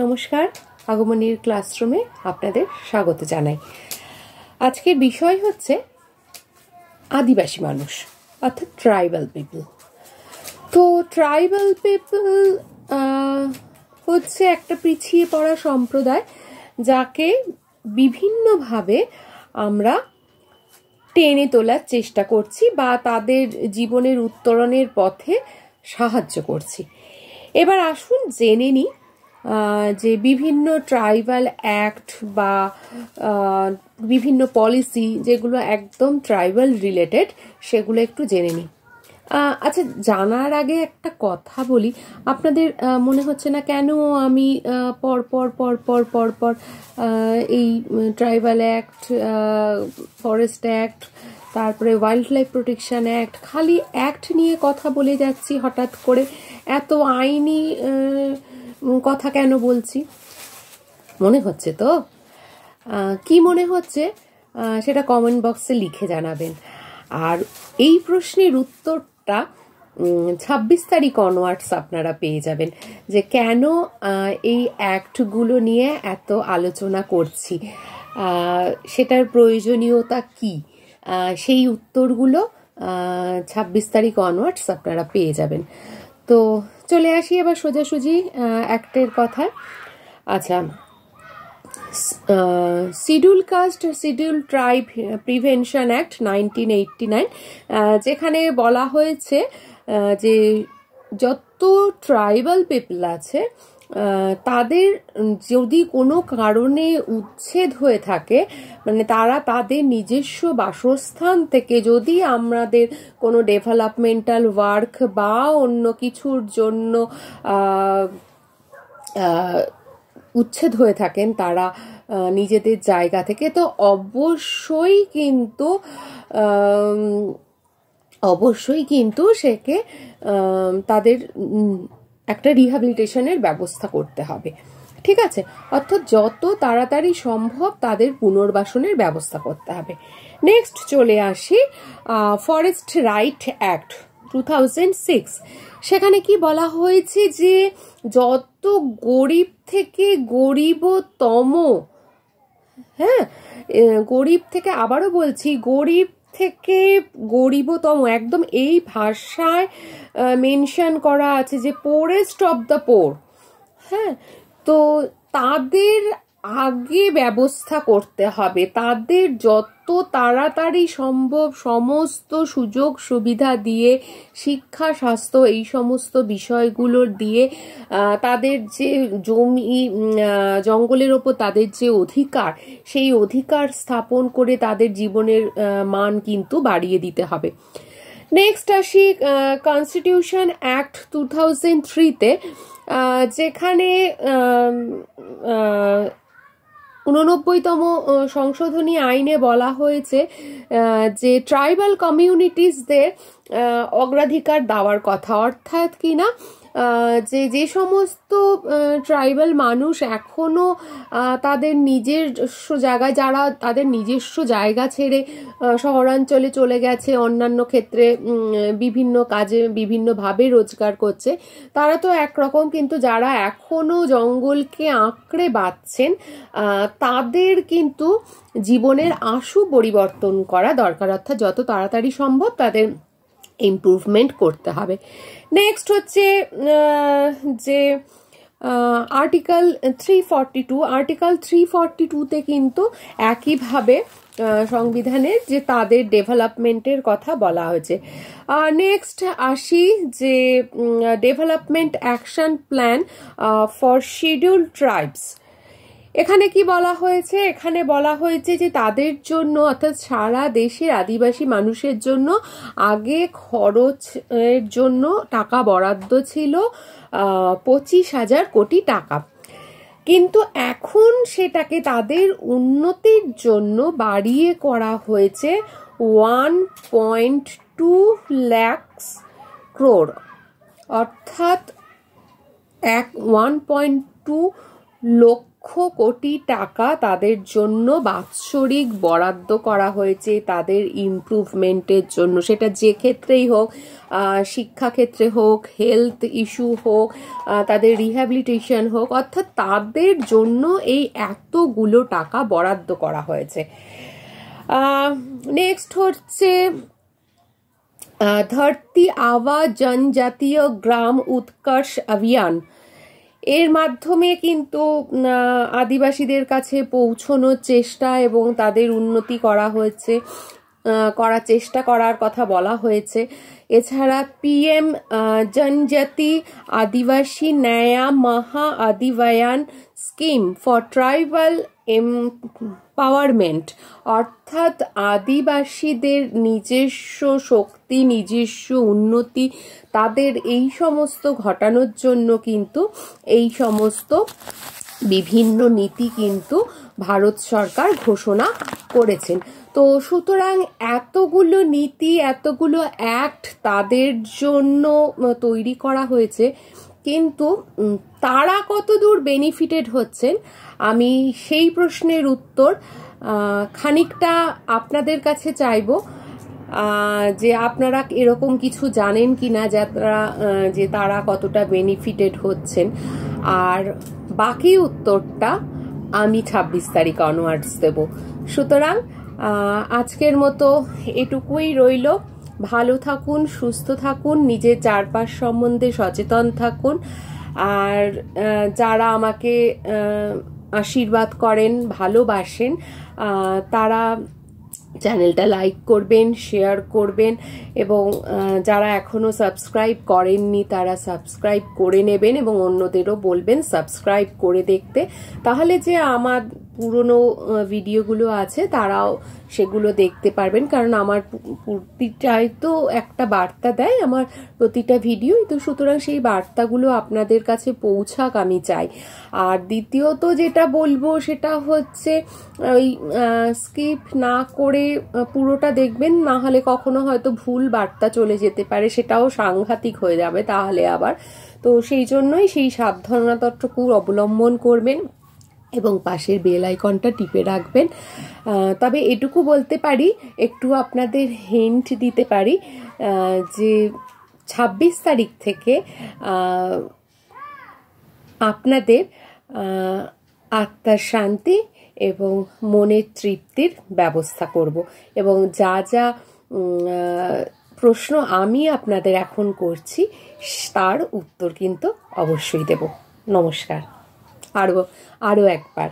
নমস্কার, আগমনীর ক্লাসরুমে আপনাদের স্বাগত জানাই। আজকের বিষয় হচ্ছে আদিবাসী মানুষ অর্থাৎ ট্রাইবাল পিপল। তো ট্রাইবাল পিপল হচ্ছে একটা পিছিয়ে পড়া সম্প্রদায়, যাকে বিভিন্নভাবে আমরা টেনে তোলার চেষ্টা করছি বা তাদের জীবনের উত্তরণের পথে সাহায্য করছি। এবার আসুন জেনে নিই যে বিভিন্ন ট্রাইবাল অ্যাক্ট বা বিভিন্ন পলিসি যেগুলো একদম ট্রাইবাল রিলেটেড, সেগুলো একটু জেনে নিই। আচ্ছা, জানার আগে একটা কথা বলি। আপনাদের মনে হচ্ছে না কেন আমি পর এই ট্রাইবাল অ্যাক্ট, ফরেস্ট অ্যাক্ট, তারপরে ওয়াইল্ড লাইফ প্রোটেকশন অ্যাক্ট, খালি অ্যাক্ট নিয়ে কথা বলে যাচ্ছি হঠাৎ করে? এত আইনি কথা কেন বলছি মনে হচ্ছে? তো কি মনে হচ্ছে সেটা কমেন্ট বক্সে লিখে জানাবেন। আর এই প্রশ্নের উত্তরটা 26 তারিখ অনওয়ার্ডস আপনারা পেয়ে যাবেন, যে কেন এই অ্যাক্টগুলো নিয়ে এত আলোচনা করছি, সেটার প্রয়োজনীয়তা কি, সেই উত্তরগুলো 26 তারিখ অনওয়ার্ডস আপনারা পেয়ে যাবেন। তো চলে আসি এবার সোজাসুজি অ্যাক্টের কথা। আচ্ছা, schedule caste schedule tribe prevention act 1989, যেখানে বলা হয়েছে যে যত ট্রাইবাল পিপল আছে তাদের যদি কোনো কারণে উচ্ছেদ হয়ে থাকে, মানে তারা তাদের নিজস্ব বাসস্থান থেকে যদি আমাদের কোনো ডেভেলপমেন্টাল ওয়ার্ক বা অন্য কিছুর জন্য উচ্ছেদ হয়ে থাকেন তারা নিজেদের জায়গা থেকে, তো অবশ্যই কিন্তু সেকে তাদের একটা রিহ্যাবিলিটেশনের ব্যবস্থা করতে হবে। ঠিক আছে? অর্থাৎ যত তাড়াতাড়ি সম্ভব তাদের পুনর্বাসনের ব্যবস্থা করতে হবে। নেক্সট চলে আসি ফরেস্ট রাইট অ্যাক্ট 2006। সেখানে কি বলা হয়েছে যে যত গরিব থেকে গরিবতম, গরিব থেকে, আবারও বলছি, গরিব থেকে গরিবতম, একদম এই ভাষায় মেনশন করা আছে যে পোরেস্ট অফ দ্য পোর, তো তাদের আগে ব্যবস্থা করতে হবে। তাদের যত তাড়াতাড়ি সম্ভব সমস্ত সুযোগ সুবিধা দিয়ে, শিক্ষা, স্বাস্থ্য, এই সমস্ত বিষয়গুলো দিয়ে তাদের যে জমি জঙ্গলের ওপর তাদের যে অধিকার, সেই অধিকার স্থাপন করে তাদের জীবনের মান কিন্তু বাড়িয়ে দিতে হবে। নেক্সট আসি কনস্টিটিউশন অ্যাক্ট 2003-তে, যেখানে 89তম সংশোধনী আইনে বলা হয়েছে যে ট্রাইবাল কমিউনিটিসদের অগ্রাধিকার দেওয়ার কথা। অর্থাৎ কি না, যে সমস্ত ট্রাইবাল মানুষ এখনো তাদের নিজস্ব জায়গায়, যারা তাদের নিজস্ব জায়গা ছেড়ে শহরাঞ্চলে চলে গেছে, অন্যান্য ক্ষেত্রে বিভিন্ন কাজে বিভিন্নভাবে রোজগার করছে, তারা তো একরকম, কিন্তু যারা এখনো জঙ্গলকে আঁকড়ে বাঁচছেন তাদের কিন্তু জীবনের আশু পরিবর্তন করা দরকার। অর্থাৎ যত তাড়াতাড়ি সম্ভব তাদের ইমপ্রুভমেন্ট করতে হবে। নেক্সট হচ্ছে যে আর্টিকেল 342তে কিন্তু একইভাবে সংবিধানের যে তাদের ডেভেলপমেন্টের কথা বলা হয়েছে। নেক্সট আসি যে development action plan for scheduled tribes. এখানে কি বলা হয়েছে? এখানে বলা হয়েছে যে তাদের জন্য, অর্থাৎ সারা দেশের আদিবাসী মানুষের জন্য আগে খরচের জন্য টাকা বরাদ্দ ছিল 25,000 কোটি টাকা, কিন্তু এখন সেটাকে তাদের উন্নতির জন্য বাড়িয়ে করা হয়েছে 1.2 লাখ ক্রোড়, অর্থাৎ 1.2 লক্ষ লক্ষ কোটি টাকা তাদের জন্য বাৎসরিক বরাদ্দ করা হয়েছে তাদের ইমপ্রুভমেন্টের জন্য, সেটা যে ক্ষেত্রেই হোক, শিক্ষাক্ষেত্রে হোক, হেলথ ইস্যু হোক, তাদের রিহ্যাবিলিটেশন হোক, অর্থাৎ তাদের জন্য এই এতগুলো টাকা বরাদ্দ করা হয়েছে। নেক্সট হচ্ছে ধরতি আবা জনজাতীয় গ্রাম উৎকর্ষ অভিযান। এর মাধ্যমে কিন্তু আদিবাসীদের কাছে পৌঁছানোর চেষ্টা এবং তাদের উন্নতি করার চেষ্টা করার কথা বলা হয়েছে। এছাড়া পিএম জনজাতি আদিবাসী ন্যায়া মহা আদিবায়ান স্কিম ফর ট্রাইবাল এম্পাওয়ারমেন্ট, অর্থাৎ আদিবাসীদের নিজস্ব শক্তি, নিজস্ব উন্নতি, তাদের এই সমস্ত ঘটানোর জন্য কিন্তু এই সমস্ত বিভিন্ন নীতি কিন্তু ভারত সরকার ঘোষণা করেছেন। তো সুতরাং এতগুলো নীতি, এতগুলো অ্যাক্ট তাদের জন্য তৈরি করা হয়েছে, কিন্তু তারা কতদূর বেনিফিটেড হচ্ছেন, আমি সেই প্রশ্নের উত্তর খানিকটা আপনাদের কাছে চাইব, যে আপনারা এরকম কিছু জানেন কিনা যে তারা কতটা বেনিফিটেড হচ্ছেন। আর বাকি উত্তরটা আমি 26 তারিখ অনওয়ার্ডস দেব। সুতরাং আজকের মতো এটুকুই রইল। ভালো থাকুন, সুস্থ থাকুন, নিজের চারপাশ সম্বন্ধে সচেতন থাকুন। আর যারা আমাকে আশীর্বাদ করেন, ভালোবাসেন, তারা চ্যানেলটা লাইক করবেন, শেয়ার করবেন, এবং যারা এখনো সাবস্ক্রাইব করেননি তারা সাবস্ক্রাইব করে নেবেন এবং অন্যদেরও বলবেন সাবস্ক্রাইব করে দেখতে। তাহলে যে আমার পুরনো ভিডিওগুলো আছে তারাও সেগুলো দেখতে পারবেন, কারণ আমার প্রতিটাই তো একটা বার্তা দেয় আমার প্রতিটা ভিডিও, তো সুতরাং সেই বার্তাগুলো আপনাদের কাছে পৌঁছাক আমি চাই। আর দ্বিতীয়ত যেটা বলবো সেটা হচ্ছে ওই স্কিপ না করে পুরোটা দেখবেন, না হলে কখনো হয়তো ভুল বার্তা চলে যেতে পারে, সেটাও সাংঘাতিক হয়ে যাবে তাহলে আবার। তো সেই জন্যই সেই সাবধানতাটুকু অবলম্বন করবেন এবং পাশের বেল আইকনটা টিপে রাখবেন। তবে এটুকু বলতে পারি, একটু আপনাদের হিন্ট দিতে পারি, যে 26 তারিখ থেকে আপনাদের আত্মার শান্তি এবং মনের তৃপ্তির ব্যবস্থা করব, এবং যা যা প্রশ্ন আমি আপনাদের এখন করছি তার উত্তর কিন্তু অবশ্যই দেব। নমস্কার আরও একবার।